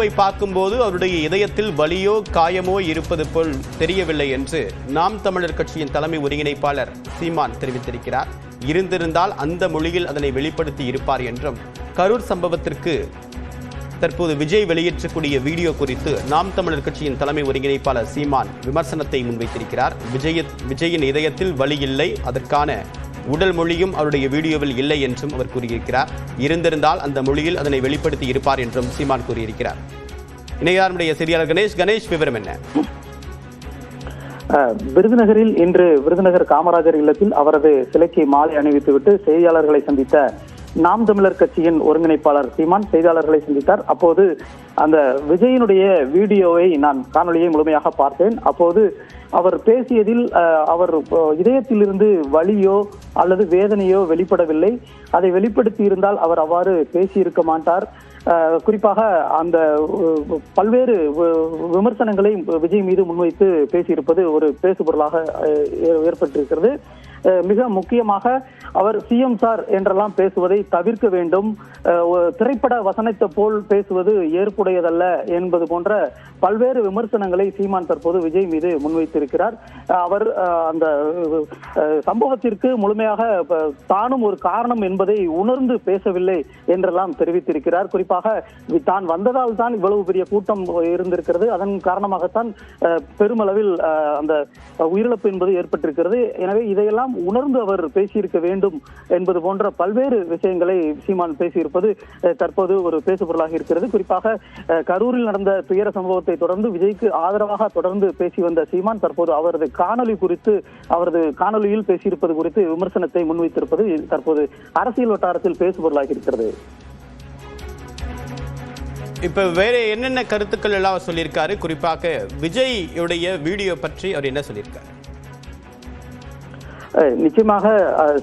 வீடியோவை பார்க்கும்போது அவருடைய இதயத்தில் வலியோ காயமோ இருப்பது போல் தெரியவில்லை என்று நாம் தமிழர் கட்சியின் தலைமை ஒருங்கிணைப்பாளர் சீமான் தெரிவித்திருக்கிறார். இருந்திருந்தால் அந்த மொழியில் அதனை வெளிப்படுத்தி இருப்பார் என்றும், கரூர் சம்பவத்திற்கு தற்போது விஜய் வெளியேற்றக்கூடிய வீடியோ குறித்து நாம் தமிழர் கட்சியின் தலைமை ஒருங்கிணைப்பாளர் சீமான் விமர்சனத்தை முன்வைத்திருக்கிறார். விஜயின் இதயத்தில் வலி இல்லை, அதற்கான உடல் மொழியும் அவருடைய வீடியோவில் இல்லை என்றும் அவர் கூறியிருக்கிறார். இருந்திருந்தால் அந்த மொழியில் அதனை வெளிப்படுத்தி இருப்பார் என்றும் சீமான் கூறியிருக்கிறார். இணையாருடைய செய்தியாளர் கணேஷ், விவரம் என்ன? விருதுநகரில் இன்று விருதுநகர் காமராஜர் இல்லத்தில் அவரது சிலைக்கு மாலை அணிவித்துவிட்டு செய்தியாளர்களை சந்தித்த நாம் தமிழர் கட்சியின் ஒருங்கிணைப்பாளர் சீமான் செய்தியாளர்களை சந்தித்தார். அப்போது அந்த விஜயனுடைய வீடியோவை நான் காணொலியை முழுமையாக பார்த்தேன். அப்போது அவர் பேசியதில் அவர் இதயத்திலிருந்து வலியோ அல்லது வேதனையோ வெளிப்படவில்லை. அதை வெளிப்படுத்தி இருந்தால் அவர் அவ்வாறு பேசியிருக்க மாட்டார். குறிப்பாக அந்த பல்வேறு விமர்சனங்களை விஜய் மீது முன்வைத்து பேசியிருப்பது ஒரு பேசுபொருளாக ஏற்பட்டிருக்கிறது. மிக முக்கியமாக அவர் சிஎம் சார் என்றெல்லாம் பேசுவதை தவிர்க்க வேண்டும், திரைப்பட வசனத்தை போல் பேசுவது ஏற்புடையதல்ல என்பது போன்ற பல்வேறு விமர்சனங்களை சீமான் தற்போது விஜய் மீது முன்வைத்திருக்கிறார். அவர் அந்த சம்பவத்திற்கு முழுமையாக தானும் ஒரு காரணம் என்பதை உணர்ந்து பேசவில்லை என்றெல்லாம் தெரிவித்திருக்கிறார். குறிப்பாக தான் வந்ததால் தான் இவ்வளவு பெரிய கூட்டம் இருந்திருக்கிறது, அதன் காரணமாகத்தான் பெருமளவில் அந்த உயிரிழப்பு என்பது ஏற்பட்டிருக்கிறது. எனவே இதையெல்லாம் உணர்ந்து அவர் பேசியிருக்க வேண்டும் என்பது போன்ற பல்வேறு விஷயங்களை சீமான் பேசியிருப்பது தற்போது ஒரு பேசுபொருளாக இருக்கிறது. குறிப்பாக கரூரில் நடந்த துயர சம்பவத்தை தொடர்ந்து விஜய்க்கு ஆதரவாக தொடர்ந்து பேசி வந்த சீமான் தற்போது அவரது காணொலியில் பேசியிருப்பது குறித்து விமர்சனத்தை முன்வைத்திருப்பது தற்போது அரசியல் வட்டாரத்தில் பேசுபொருளாக இருக்கிறது. இப்ப வேற என்னென்ன கருத்துக்கள் எல்லாம் சொல்லியிருக்காரு? குறிப்பாக விஜய்யுடைய வீடியோ பற்றி அவர் என்ன சொல்லியிருக்காரு? நிச்சயமாக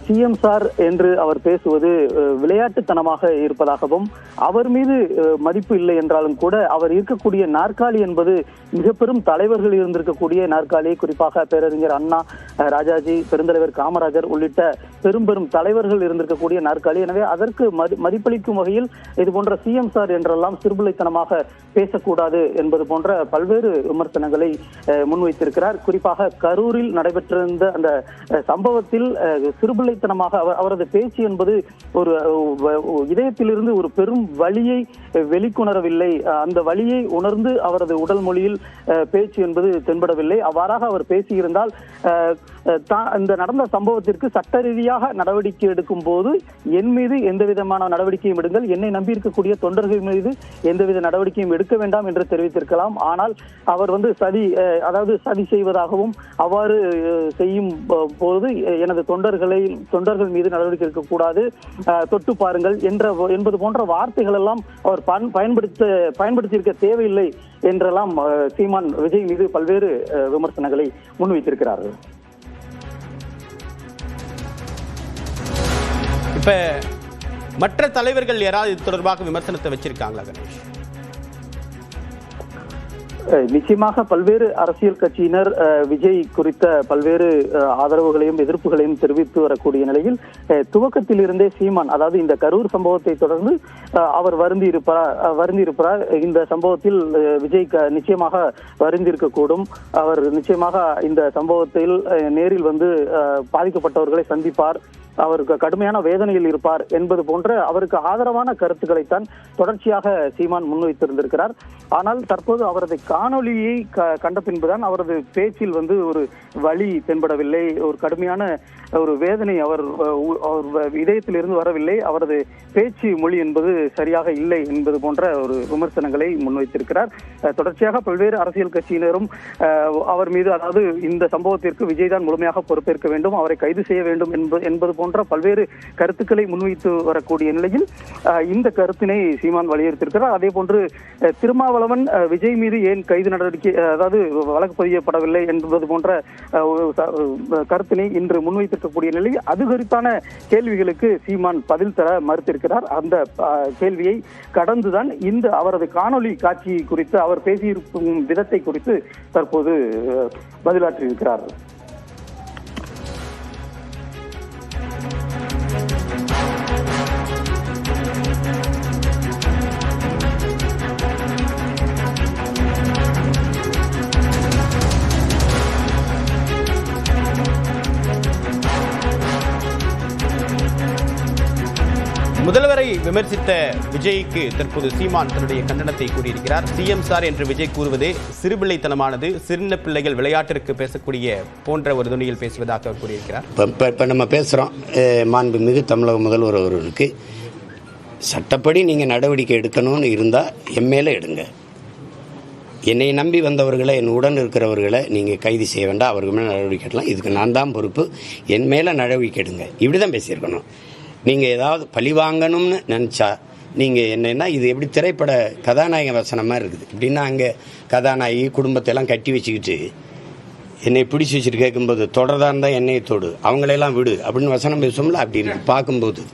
சிஎம் சார் என்று அவர் பேசுவது விளையாட்டுத்தனமாக இருப்பதாகவும், அவர் மீது மதிப்பு இல்லை என்றாலும் கூட அவர் இருக்கக்கூடிய நாற்காலி என்பது மிக பெரும் தலைவர்கள் இருந்திருக்கக்கூடிய நாற்காலி. குறிப்பாக பேரறிஞர் அண்ணா, ராஜாஜி, பெருந்தலைவர் காமராஜர் உள்ளிட்ட பெரும் தலைவர்கள் இருந்திருக்கக்கூடிய நாற்காலி. எனவே அதற்கு மதிப்பளிக்கும் வகையில் இது போன்ற சிஎம் சார் என்றெல்லாம் சிறுபிள்ளைத்தனமாக பேசக்கூடாது என்பது போன்ற பல்வேறு விமர்சனங்களை முன்வைத்திருக்கிறார். குறிப்பாக கரூரில் நடைபெற்றிருந்த அந்த சம்பவத்தில் சிறுபிள்ளைத்தனமாக அவரது பேச்சு என்பது ஒரு இதயத்திலிருந்து ஒரு பெரும் வலியை வெளிக்கொணரவில்லை. அந்த வலியை உணர்ந்து அவரது உடல் மொழியில் பேச்சு என்பது தென்படவில்லை. அவ்வாறாக அவர் பேசியிருந்தால் இந்த நடந்த சம்பவத்திற்கு சட்ட ரீதியாக நடவடிக்கை எடுக்கும் போது என் மீது எந்த விதமான நடவடிக்கையும் எடுங்கள், என்னை நம்பியிருக்கக்கூடிய தொண்டர்கள் மீது எந்தவித நடவடிக்கையும் எடுக்க வேண்டாம் என்று தெரிவித்திருக்கலாம். ஆனால் அவர் சதி செய்வதாகவும், அவ்வாறு செய்யும் போது எனது தொண்டர்கள் மீது நடவடிக்கை எடுக்கக்கூடாது, தொட்டு பாருங்கள் என்பது போன்ற வார்த்தைகள் எல்லாம் அவர் பயன்படுத்தியிருக்க தேவையில்லை என்றெல்லாம் சீமான் விஜய் மீது பல்வேறு விமர்சனங்களை முன்வைத்திருக்கிறார்கள். இப்ப மற்ற தலைவர்கள் யாராவது இது தொடர்பாக விமர்சனத்தை வச்சிருக்காங்களா கணேஷ்? நிச்சயமாக பல்வேறு அரசியல் கட்சியினர் விஜய் குறித்த பல்வேறு ஆதரவுகளையும் எதிர்ப்புகளையும் தெரிவித்து வரக்கூடிய நிலையில் துவக்கத்தில் இருந்தே சீமான், அதாவது இந்த கரூர் சம்பவத்தை தொடர்ந்து அவர் வருந்தி இருப்பார். இந்த சம்பவத்தில் விஜய் நிச்சயமாக வருந்திருக்கக்கூடும். அவர் நிச்சயமாக இந்த சம்பவத்தில் நேரில் வந்து பாதிக்கப்பட்டவர்களை சந்திப்பார், அவருக்கு கடுமையான வேதனையில் இருப்பார் என்பது போன்ற அவருக்கு ஆதரவான கருத்துக்களைத்தான் தொடர்ச்சியாக சீமான் முன்வைத்திருந்திருக்கிறார். ஆனால் தற்போது அவரது காணொலியை கண்ட பின்புதான் அவரது பேச்சில் வந்து ஒரு வலி தென்படவில்லை, ஒரு கடுமையான ஒரு வேதனை அவர் இதயத்திலிருந்து வரவில்லை, அவரது பேச்சு மொழி என்பது சரியாக இல்லை என்பது போன்ற ஒரு விமர்சனங்களை முன்வைத்திருக்கிறார். தொடர்ச்சியாக பல்வேறு அரசியல் கட்சியினரும் அவர் மீது, அதாவது இந்த சம்பவத்திற்கு விஜய் தான் முழுமையாக பொறுப்பேற்க வேண்டும், அவரை கைது செய்ய வேண்டும் என்பது போன்ற பல்வேறு கருத்துக்களை முன்வைத்து வரக்கூடிய நிலையில் இந்த கருத்தினை சீமான் வலியுறுத்தியிருக்கிறார். அதே போன்று திருமாவளவன் விஜய் மீது ஏன் கைது நடவடிக்கை, அதாவது வழக்கு பதியப்படவில்லை என்பது போன்ற கருத்தினை இன்று முன்வைத்திருக்கக்கூடிய நிலையில் அது குறித்தான கேள்விகளுக்கு சீமான் பதில் தர மறுத்திருக்கிறார். அந்த கேள்வியை கடந்துதான் இந்த அவரது காணொலி காட்சி குறித்து அவர் பேசியிருக்கும் விதத்தை குறித்து தற்போது பதிலாற்றியிருக்கிறார். முதல்வரை விமர்சித்த விஜய்க்கு தற்போது சீமான் தன்னுடைய கண்டனத்தை கூறியிருக்கிறார். சிஎம் சார் என்று விஜய் கூறுவதே சிறுபிள்ளைத்தனமானது, சின்ன பிள்ளைகள் விளையாட்டிற்கு பேசக்கூடிய போன்ற ஒரு துணியில் பேசுவதாக கூறியிருக்கிறார். இப்போ நம்ம பேசுகிறோம், மாண்புமிகு தமிழக முதல்வர் அவர்களுக்கு சட்டப்படி நீங்கள் நடவடிக்கை எடுக்கணும்னு இருந்தால் என் மேலே எடுங்க. என்னை நம்பி வந்தவர்களை, என் உடன் இருக்கிறவர்களை நீங்கள் கைது செய்ய வேண்டாம், அவர்கள் மேலே நடவடிக்கை எடுக்கலாம், இதுக்கு நான் தான் பொறுப்பு, என் மேலே நடவடிக்கை எடுங்க, இப்படி தான் பேசியிருக்கணும். நீங்கள் ஏதாவது பழி வாங்கணும்னு நினச்சா நீங்கள் என்னென்னா, இது எப்படி திரைப்பட கதாநாயக வசனமாக இருக்குது. இப்படின்னா அங்கே கதாநாயகி குடும்பத்தையெல்லாம் கட்டி வச்சுக்கிட்டு என்னை பிடிச்சி வச்சுட்டு கேட்கும்போது தொடர்தான் இருந்தால் என்னையை தொடு, அவங்களையெல்லாம் விடு அப்படின்னு வசனம் பேசுவோம்ல, அப்படி இருக்குது பார்க்கும்போது.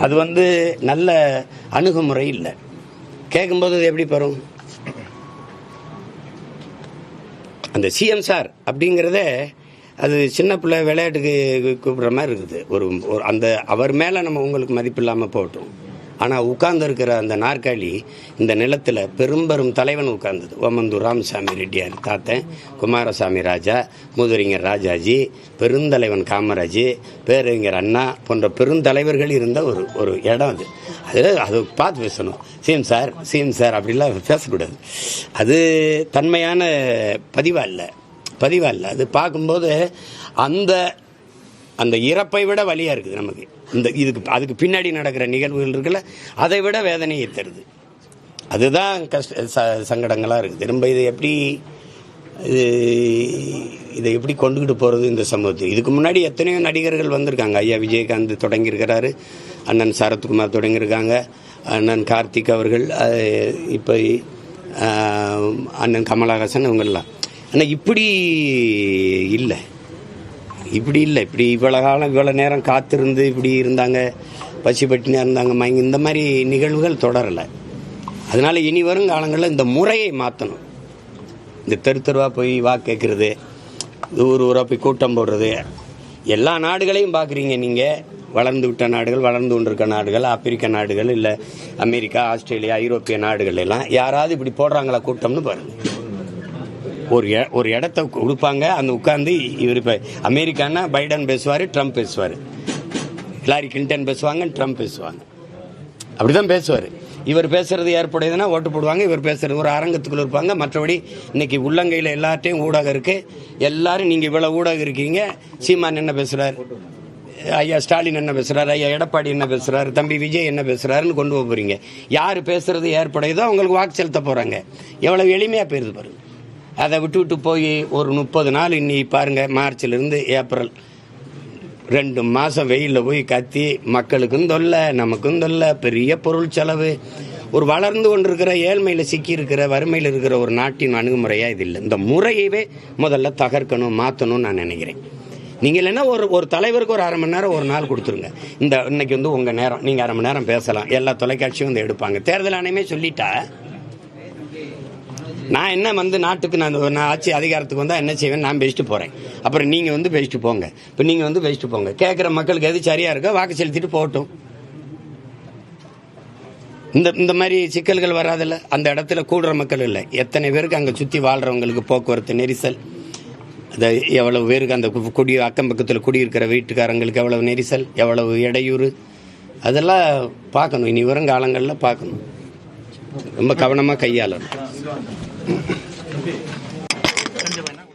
அது நல்ல அணுகுமுறை இல்லை. கேட்கும்போது அது எப்படி பெறும்? அந்த சிஎம் சார் அப்படிங்கிறதே அது சின்ன பிள்ளை விளையாட்டுக்கு கூப்பிட்ற மாதிரி இருக்குது. ஒரு அந்த அவர் மேலே நம்ம உங்களுக்கு மதிப்பு இல்லாமல் போட்டோம். ஆனால் உட்கார்ந்து இருக்கிற அந்த நாற்காலி இந்த நிலத்தில் பெரும்பெரும் தலைவன் உட்கார்ந்தது. ஓமந்தூர் ராமசாமி ரெட்டியார் தாத்தன், குமாரசாமி ராஜா, மூதறிஞர் ராஜாஜி, பெருந்தலைவன் காமராஜ், பேரறிஞர் அண்ணா போன்ற பெருந்தலைவர்கள் இருந்த ஒரு இடம் அது. அது பார்த்து பேசணும். சிஎம் சார் அப்படிலாம் பேசக்கூடாது. அது தன்மையான பதிவாக இல்லை. அது பார்க்கும்போது அந்த இறப்பை விட வலியாக இருக்குது நமக்கு. அதுக்கு பின்னாடி நடக்கிற நிகழ்வுகள் இருக்குல்ல, அதை விட வேதனையை தருது. அதுதான் சங்கடங்களாக இருக்குது. ரொம்ப இதை எப்படி கொண்டுகிட்டு போகிறது இந்த சமூகத்தில்? இதுக்கு முன்னாடி எத்தனையோ நடிகர்கள் வந்திருக்காங்க. ஐயா விஜயகாந்த் தொடங்கியிருக்கிறாரு, அண்ணன் சரத்குமார் தொடங்கியிருக்காங்க, அண்ணன் கார்த்திக் அவர்கள், இப்போ அண்ணன் கமலஹாசன், இவங்கெல்லாம். ஆனால் இப்படி இல்லை. இப்படி இவ்வளோ காலம் இவ்வளோ நேரம் காத்திருந்து இப்படி இருந்தாங்க, பசி பட்டினியாக இருந்தாங்க, மயங்கி, இந்த மாதிரி நிகழ்வுகள் தொடரலை. அதனால் இனி வரும் காலங்களில் இந்த முறையை மாற்றணும். இந்த தெருவாக போய் கேட்குறது, ஊராக போய் கூட்டம் போடுறது, எல்லா நாடுகளையும் பார்க்குறீங்க நீங்கள். வளர்ந்து விட்ட நாடுகள், வளர்ந்து கொண்டிருக்க நாடுகள், ஆப்பிரிக்க நாடுகள், இல்லை அமெரிக்கா, ஆஸ்திரேலியா, ஐரோப்பிய நாடுகள் எல்லாம் யாராவது இப்படி போடுறாங்களா கூட்டம்னு பாருங்கள். ஒரு இடத்த கொடுப்பாங்க, அந்த உட்காந்து இவர் இப்போ அமெரிக்கானா பைடன் பேசுவார், ட்ரம்ப் பேசுவார், ஹிலாரி கிளின்டன் பேசுவாங்க, ட்ரம்ப் பேசுவாங்க, அப்படிதான் பேசுவார். இவர் பேசுறது ஏற்புடையதுன்னா ஓட்டு போடுவாங்க, இவர் பேசுறது ஒரு அரங்கத்துக்குள்ள இருப்பாங்க. மற்றபடி இன்னைக்கு உள்ளங்கையில் எல்லார்ட்டையும் ஊடகம் இருக்கு. எல்லாரும் நீங்கள் இவ்வளோ ஊடகம் இருக்கீங்க, சீமான் என்ன பேசுகிறார், ஐயா ஸ்டாலின் என்ன பேசுகிறார், ஐயா எடப்பாடி என்ன பேசுகிறார், தம்பி விஜய் என்ன பேசுகிறாருன்னு கொண்டு போக போகிறீங்க. யார் பேசுறது ஏற்புடையதோ அவங்களுக்கு வாக்கு செலுத்த போகிறாங்க. எவ்வளோ எளிமையாக போயிருது பாருங்க. அதை விட்டு போய் ஒரு 30 நாள் இன்னைக்கு பாருங்கள், மார்ச்சிலிருந்து ஏப்ரல் 2 மாதம் வெயிலில் போய் கத்தி மக்களுக்கும் தொல்லை, நமக்கும் தொல்லை, பெரிய பொருள் செலவு. ஒரு வளர்ந்து கொண்டிருக்கிற ஏழ்மையில் சிக்கியிருக்கிற வறுமையில் இருக்கிற ஒரு நாட்டின் அணுகுமுறையாக இது இல்லை. இந்த முறையவே முதல்ல தகர்க்கணும், மாற்றணும்னு நான் நினைக்கிறேன். நீங்கள் இல்லைன்னா ஒரு தலைவருக்கு ஒரு 1/2 மணி நேரம் ஒரு நாள் கொடுத்துருங்க. இன்னைக்கு உங்கள் நேரம், நீங்கள் 1/2 மணி நேரம் பேசலாம். எல்லா தொலைக்காட்சியும் எடுப்பாங்க. தேர்தல் ஆணையமே சொல்லிட்டா நான் என்ன நாட்டுக்கு நான் ஆட்சி அதிகாரத்துக்கு வந்தால் என்ன செய்வேன், நான் பேசிட்டு போகிறேன். அப்புறம் நீங்கள் பேசிட்டு போங்க. இப்போ நீங்கள் பேசிட்டு போங்க. கேட்குற மக்களுக்கு எது சரியாக இருக்கோ வாக்கு செலுத்திட்டு போகட்டும். இந்த மாதிரி சிக்கல்கள் வராதில்ல. அந்த இடத்துல கூடுற மக்கள் இல்லை. எத்தனை பேருக்கு அங்கே சுற்றி வாழ்கிறவங்களுக்கு போக்குவரத்து நெரிசல், அது எவ்வளவு பேருக்கு அந்த அக்கம் பக்கத்தில் குடியிருக்கிற வீட்டுக்காரங்களுக்கு எவ்வளவு நெரிசல், எவ்வளவு இடையூறு, அதெல்லாம் பார்க்கணும். இனி வரும் காலங்களில் பார்க்கணும். ரொம்ப கவனமாக கையாளணும்.